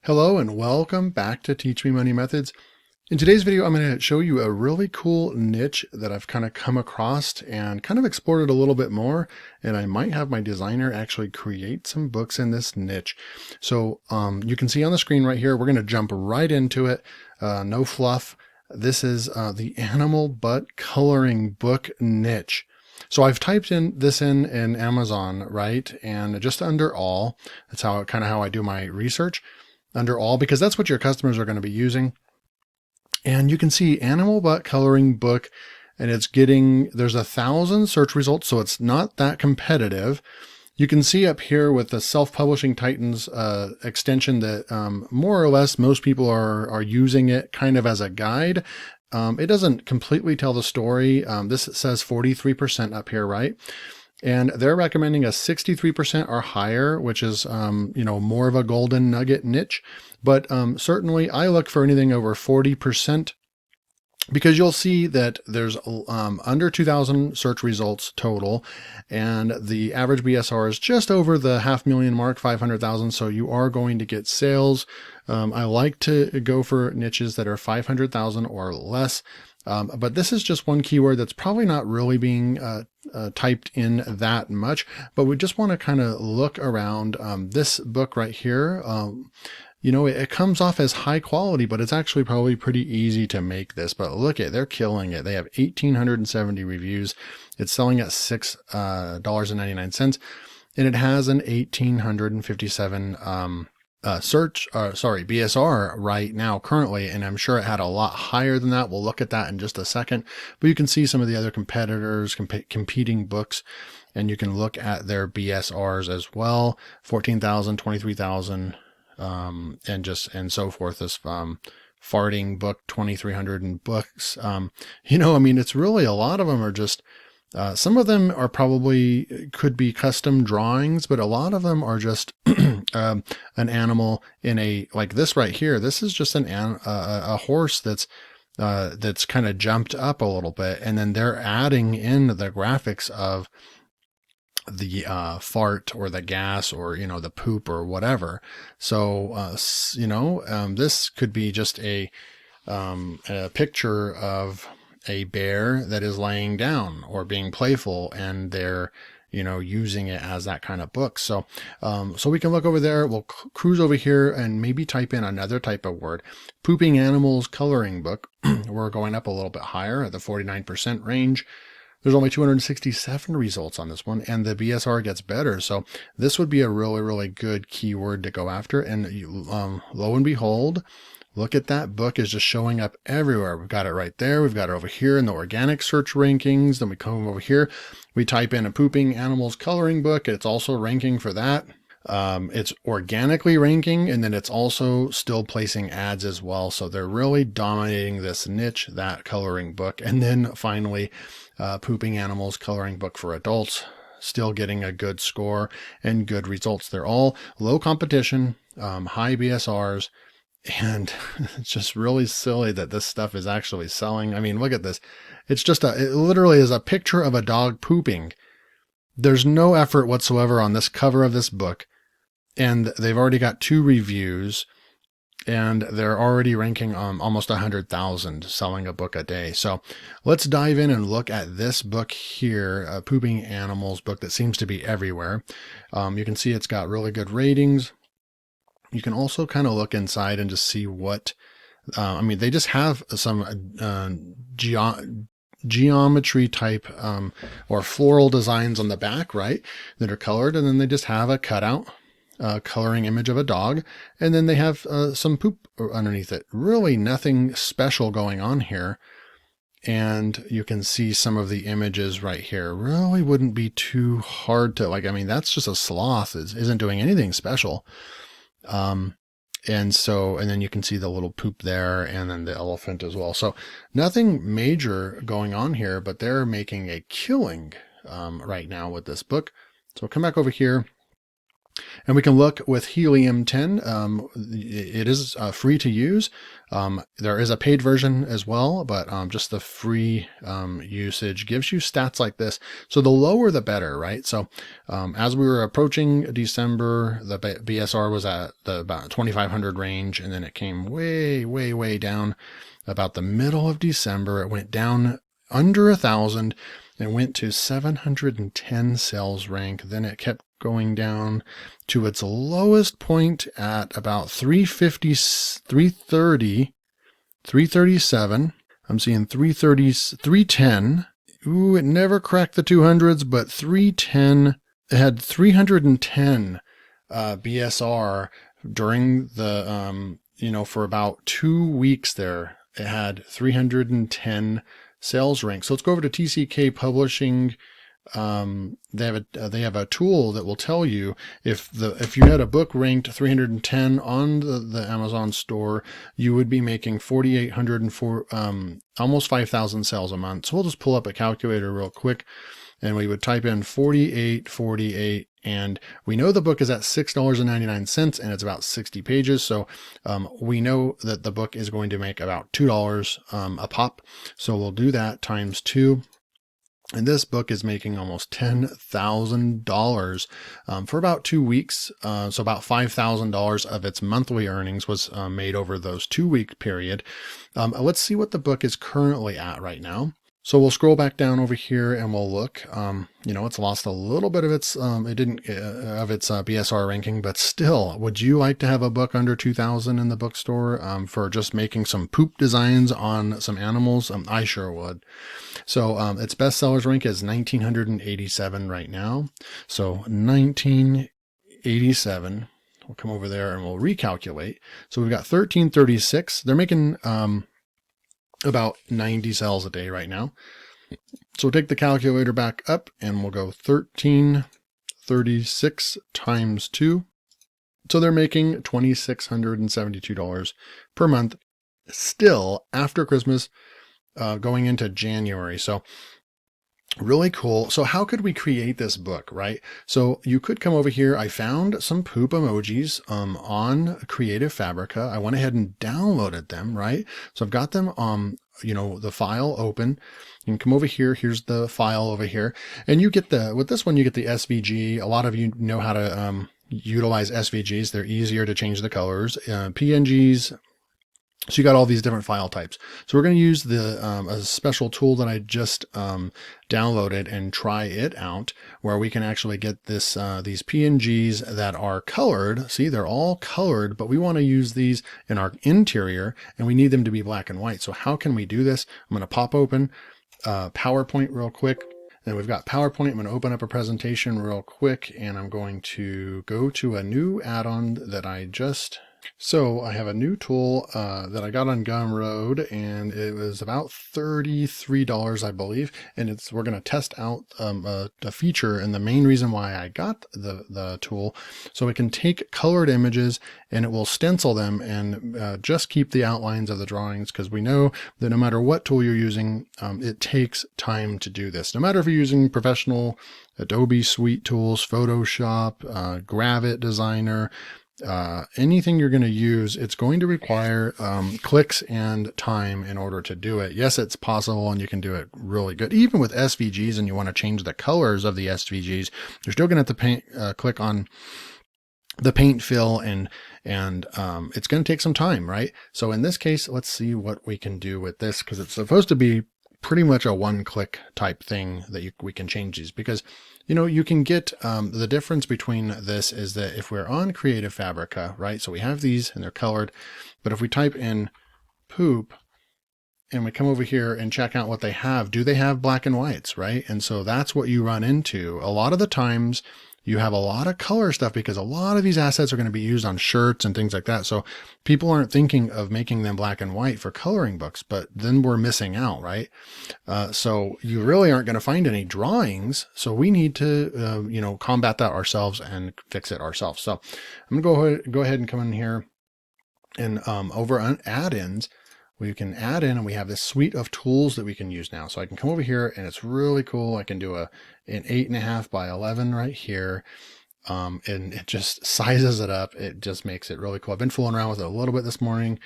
Hello and welcome back to Teach Me Money Methods. In today's video, I'm going to show you a really cool niche that I've kind of come across and kind of explored it a little bit more. And I might have my designer actually create some books in this niche. So you can see on the screen right here, we're going to jump right into it. No fluff. This is the animal butt coloring book niche. So I've typed in this in Amazon, right? And just under all, that's how I do my research. Under all, because that's what your customers are going to be using. And you can see animal butt coloring book, and there's 1,000 search results, so it's not that competitive. You can see up here with the Self-Publishing Titans extension that more or less most people are using it kind of as a guide. It doesn't completely tell the story. This says 43% up here, right? And they're recommending a 63% or higher, which is, more of a golden nugget niche. But certainly I look for anything over 40%, because you'll see that there's under 2,000 search results total, and the average BSR is just over the 500,000 mark, 500,000. So you are going to get sales. I like to go for niches that are 500,000 or less. But this is just one keyword that's probably not really being typed in that much, but we just want to kind of look around. This book right here, it comes off as high quality, but it's actually probably pretty easy to make this. But look at, they're killing it. They have 1,870 reviews. It's selling at $6.99, and it has an 1,857 BSR right now currently, and I'm sure it had a lot higher than that. We'll look at that in just a second, but you can see some of the other competitors, competing books, and you can look at their BSRs as well. 14,000, 23,000, and so forth. This farting book, 2,300 books. It's really, a lot of them are just, some of them are could be custom drawings, but a lot of them are just an animal like this right here. This is just a horse that's kind of jumped up a little bit, and then they're adding in the graphics of the fart or the gas or the poop or whatever. So this could be just a picture of a bear that is laying down or being playful, and they're using it as that kind of book. So we can look over there. We'll cruise over here and maybe type in another type of word. Pooping animals coloring book. We're going up a little bit higher at the 49% range. There's only 267 results on this one, and the BSR gets better. So this would be a really, really good keyword to go after. And lo and behold, look at that book is just showing up everywhere. We've got it right there. We've got it over here in the organic search rankings. Then we come over here, we type in a pooping animals coloring book. It's also ranking for that. It's organically ranking, and then it's also still placing ads as well. So they're really dominating this niche, that coloring book. And then finally, pooping animals coloring book for adults, still getting a good score and good results. They're all low competition, high BSRs. And it's just really silly that this stuff is actually selling. I mean, look at this. It's just it literally is a picture of a dog pooping. There's no effort whatsoever on this cover of this book. And they've already got 2 reviews, and they're already ranking almost 100,000, selling a book a day. So let's dive in and look at this book here, a pooping animals book that seems to be everywhere. You can see it's got really good ratings. You can also kind of look inside and just see what, they just have some geometry type or floral designs on the back, right, that are colored, and then they just have a cutout coloring image of a dog, and then they have some poop underneath it. Really nothing special going on here. And you can see some of the images right here. Really wouldn't be too hard to that's just a sloth. It isn't doing anything special. And then you can see the little poop there, and then the elephant as well. So nothing major going on here, but they're making a killing right now with this book. So come back over here. And we can look with Helium 10. It is free to use. There is a paid version as well, but just the free usage gives you stats like this. So the lower the better, right? So as we were approaching December, the BSR was at the about 2,500 range, and then it came way, way, way down about the middle of December. It went down under 1,000 and went to 710 sales rank. Then it kept going down to its lowest point at about 350, 330, 337. I'm seeing 330, 310. Ooh, it never cracked the 200s, but 310. It had 310 BSR during the, for about 2 weeks there. It had 310 sales rank. So let's go over to TCK Publishing. They have a tool that will tell you if you had a book ranked 310 on the Amazon store, you would be making 4,804, almost 5,000 sales a month. So we'll just pull up a calculator real quick, and we would type in 4848, and we know the book is at $6.99 and it's about 60 pages. So we know that the book is going to make about $2 a pop. So we'll do that times 2. And this book is making almost $10,000 for about 2 weeks. So about $5,000 of its monthly earnings was made over those 2-week period. Let's see what the book is currently at right now. So we'll scroll back down over here and we'll look. It's lost a little bit of its BSR ranking, but still, would you like to have a book under 2,000 in the bookstore for just making some poop designs on some animals? I sure would. So its bestsellers rank is 1,987 right now. So 1,987. We'll come over there and we'll recalculate. So we've got 1,336. They're making about 90 sales a day right now. So we'll take the calculator back up and we'll go 1,336 times 2. So they're making $2,672 per month still after Christmas, going into January. So really cool. So how could we create this book, right? So you could come over here. I found some poop emojis on Creative Fabrica. I went ahead and downloaded them, right? So I've got them the file open. You can come over here. Here's the file over here. And you get with this one, you get the SVG. A lot of you know how to utilize SVGs. They're easier to change the colors. PNGs. So you got all these different file types. So we're going to use a special tool that I just downloaded and try it out, where we can actually get these PNGs that are colored. See, they're all colored, but we want to use these in our interior, and we need them to be black and white. So how can we do this? I'm going to pop open PowerPoint real quick. And we've got PowerPoint. I'm going to open up a presentation real quick, and I'm going to go to a new add-on that So I have a new tool that I got on Gumroad, and it was about $33, I believe. And we're going to test out a feature, and the main reason why I got the tool, so it can take colored images and it will stencil them and just keep the outlines of the drawings, because we know that no matter what tool you're using, it takes time to do this. No matter if you're using professional Adobe Suite tools, Photoshop, Gravit Designer, anything you're going to use, it's going to require clicks and time in order to do it. Yes, it's possible, and you can do it really good. Even with SVGs, and you want to change the colors of the SVGs, you're still going to have to click on the paint fill, and it's going to take some time, right? So in this case, let's see what we can do with this, because it's supposed to be pretty much a one-click type thing that we can change these, because you can get the difference between this is that if we're on Creative Fabrica, right? So we have these and they're colored, but if we type in poop and we come over here and check out what they have, do they have black and whites, right? And so that's what you run into. A lot of the times you have a lot of color stuff, because a lot of these assets are going to be used on shirts and things like that. So people aren't thinking of making them black and white for coloring books, but then we're missing out, right? So you really aren't going to find any drawings. So we need to, combat that ourselves and fix it ourselves. So I'm going to go ahead and come in here, and over on add-ins, we can add in, and we have this suite of tools that we can use now. So I can come over here, and it's really cool. I can do an 8.5 by 11 right here. and it just sizes it up. It just makes it really cool. I've been fooling around with it a little bit this morning.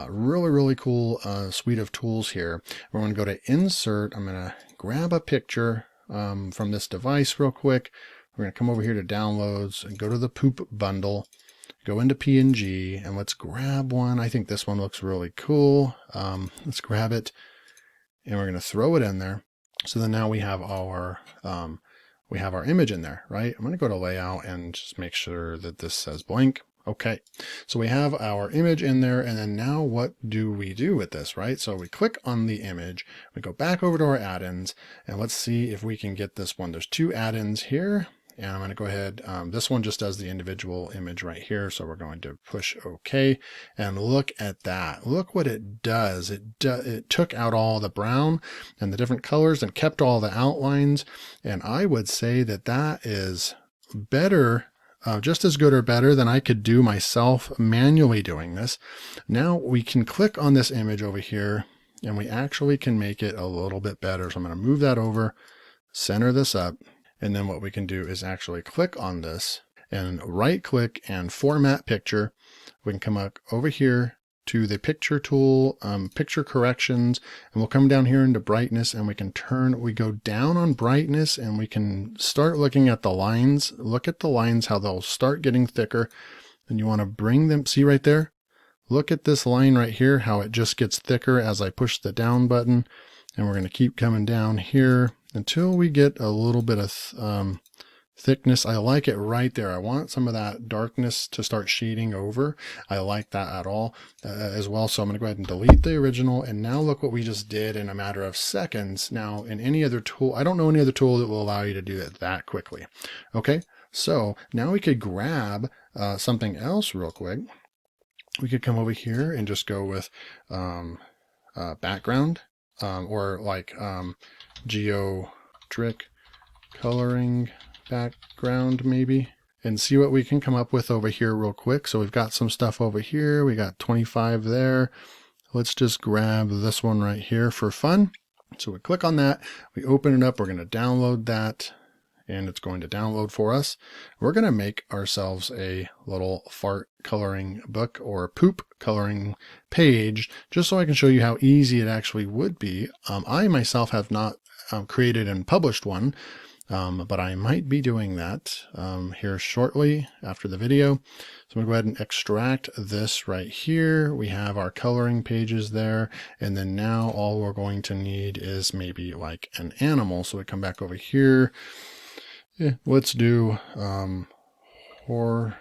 Really, really cool suite of tools here. We're going to go to insert. I'm going to grab a picture from this device real quick. We're going to come over here to downloads and go to the poop bundle, go into PNG, and let's grab one. I think this one looks really cool. Let's grab it and we're going to throw it in there. So then now we have our image in there, right? I'm going to go to layout and just make sure that this says blank. Okay, so we have our image in there, and then now what do we do with this, right? So we click on the image, we go back over to our add-ins, and let's see if we can get this one. There's two add-ins here, and I'm going to go ahead. This one just does the individual image right here, so we're going to push OK, and look at that. Look what it does. It took out all the brown and the different colors and kept all the outlines, and I would say that that is better. Just as good or better than I could do myself manually doing this. Now we can click on this image over here and we actually can make it a little bit better. So I'm going to move that over, center this up, and then what we can do is actually click on this and right click and format picture. We can come up over here to the picture tool, picture corrections, and we'll come down here into brightness and we go down on brightness and we can start looking at the lines. Look at the lines, how they'll start getting thicker, and you want to bring them, see right there? Look at this line right here, how it just gets thicker as I push the down button, and we're going to keep coming down here until we get a little bit of thickness. I like it right there. I want some of that darkness to start shading over. I like that at all as well. So I'm going to go ahead and delete the original. And now look what we just did in a matter of seconds. Now in any other tool, I don't know any other tool that will allow you to do it that quickly. Okay. So now we could grab something else real quick. We could come over here and just go with background or like geometric coloring background maybe, and see what we can come up with over here real quick. So we've got some stuff over here. We got 25 there. Let's just grab this one right here for fun. So we click on that, we open it up, we're going to download that, and it's going to download for us. We're going to make ourselves a little fart coloring book or poop coloring page, just so I can show you how easy it actually would be. I myself have not created and published one, but I might be doing that here shortly after the video. So I'm going to go ahead and extract this right here. We have our coloring pages there. And then now all we're going to need is maybe like an animal. So we come back over here. Let's do horse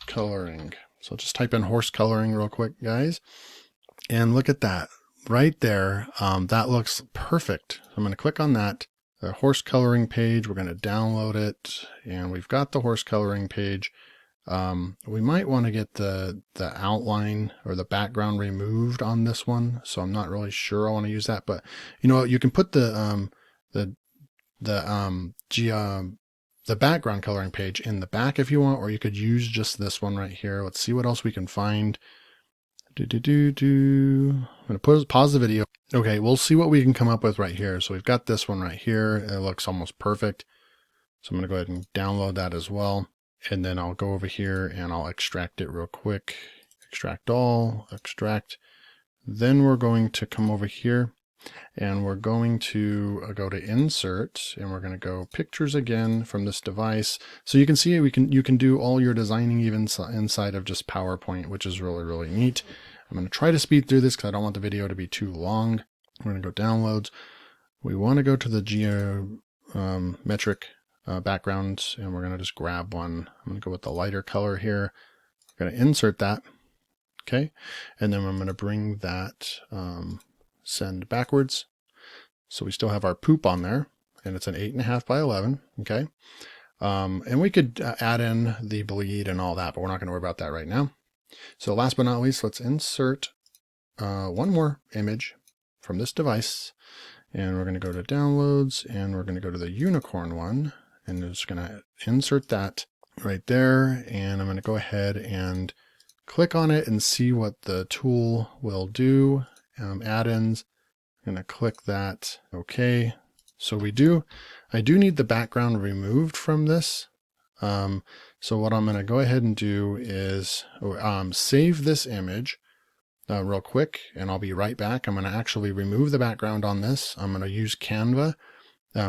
coloring. So just type in horse coloring real quick, guys. And look at that. Right there, that looks perfect. So I'm going to click on that, the horse coloring page. We're going to download it, and we've got the horse coloring page. We might want to get the outline or the background removed on this one, so I'm not really sure I want to use that. But you know, you can put the background coloring page in the back if you want, or you could use just this one right here. Let's see what else we can find. I'm going to pause the video. Okay, we'll see what we can come up with right here. So we've got this one right here. It looks almost perfect. So I'm going to go ahead and download that as well. And then I'll go over here and I'll extract it real quick. Extract all, extract. Then we're going to come over here and we're going to go to insert, and we're going to go pictures again from this device. So you can see you can do all your designing even inside of just PowerPoint, which is really, really neat. I'm going to try to speed through this because I don't want the video to be too long. We're going to go downloads. We want to go to the geometric backgrounds, and we're going to just grab one. I'm going to go with the lighter color here. We're going to insert that. Okay. And then I'm going to bring that send backwards. So we still have our poop on there, and it's an 8.5 by 11. Okay. And we could add in the bleed and all that, but we're not going to worry about that right now. So last but not least, let's insert one more image from this device, and we're going to go to downloads, and we're going to go to the unicorn one, and we're just going to insert that right there. And I'm going to go ahead and click on it and see what the tool will do. Add-ins, I'm going to click that. Okay. So I do need the background removed from this. So what I'm going to go ahead and do is save this image real quick, and I'll be right back. I'm going to actually remove the background on this. I'm going to use Canva,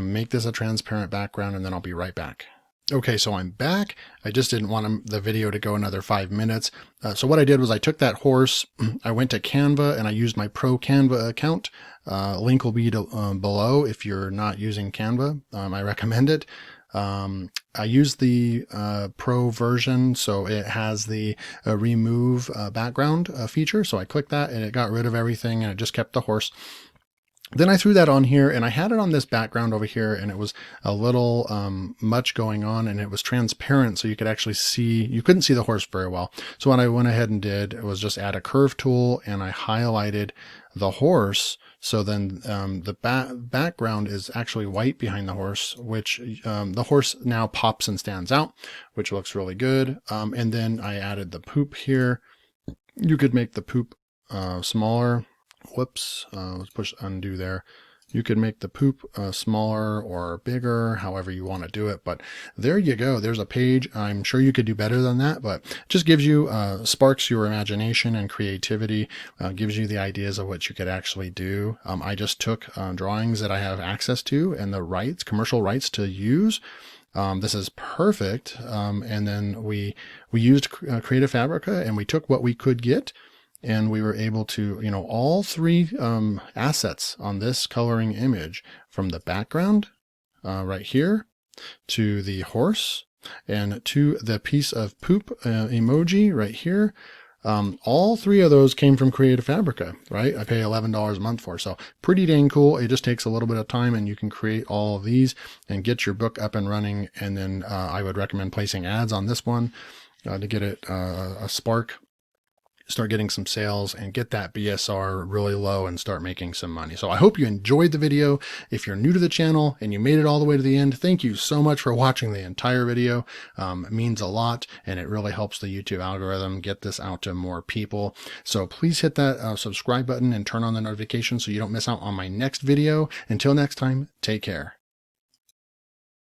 make this a transparent background, and then I'll be right back. Okay, so I'm back. I just didn't want the video to go another 5 minutes. So what I did was I took that horse, I went to Canva, and I used my Pro Canva account. Link will be below if you're not using Canva. I recommend it. I used the Pro version, so it has the remove background feature. So I clicked that and it got rid of everything, and it just kept the horse. Then I threw that on here, and I had it on this background over here, and it was a little much going on, and it was transparent, so you could actually see, you couldn't see the horse very well. So what I went ahead and did was just add a curve tool, and I highlighted the horse. So then the background is actually white behind the horse, which the horse now pops and stands out, which looks really good. And then I added the poop here. You could make the poop smaller. Whoops, let's push undo there. You could make the poop smaller or bigger, however you want to do it. But there you go. There's a page. I'm sure you could do better than that, but it just gives you, sparks your imagination and creativity, gives you the ideas of what you could actually do. I just took drawings that I have access to and the rights, commercial rights to use. This is perfect. And then we used Creative Fabrica, and we took what we could get. And we were able to, all three assets on this coloring image, from the background right here to the horse and to the piece of poop emoji right here. All three of those came from Creative Fabrica, right? I pay $11 a month for, so pretty dang cool. It just takes a little bit of time, and you can create all of these and get your book up and running. And then I would recommend placing ads on this one to get it a spark. Start getting some sales and get that BSR really low and start making some money. So I hope you enjoyed the video. If you're new to the channel and you made it all the way to the end, thank you so much for watching the entire video. It means a lot, and it really helps the YouTube algorithm get this out to more people. So please hit that subscribe button and turn on the notifications so you don't miss out on my next video. Until next time, take care.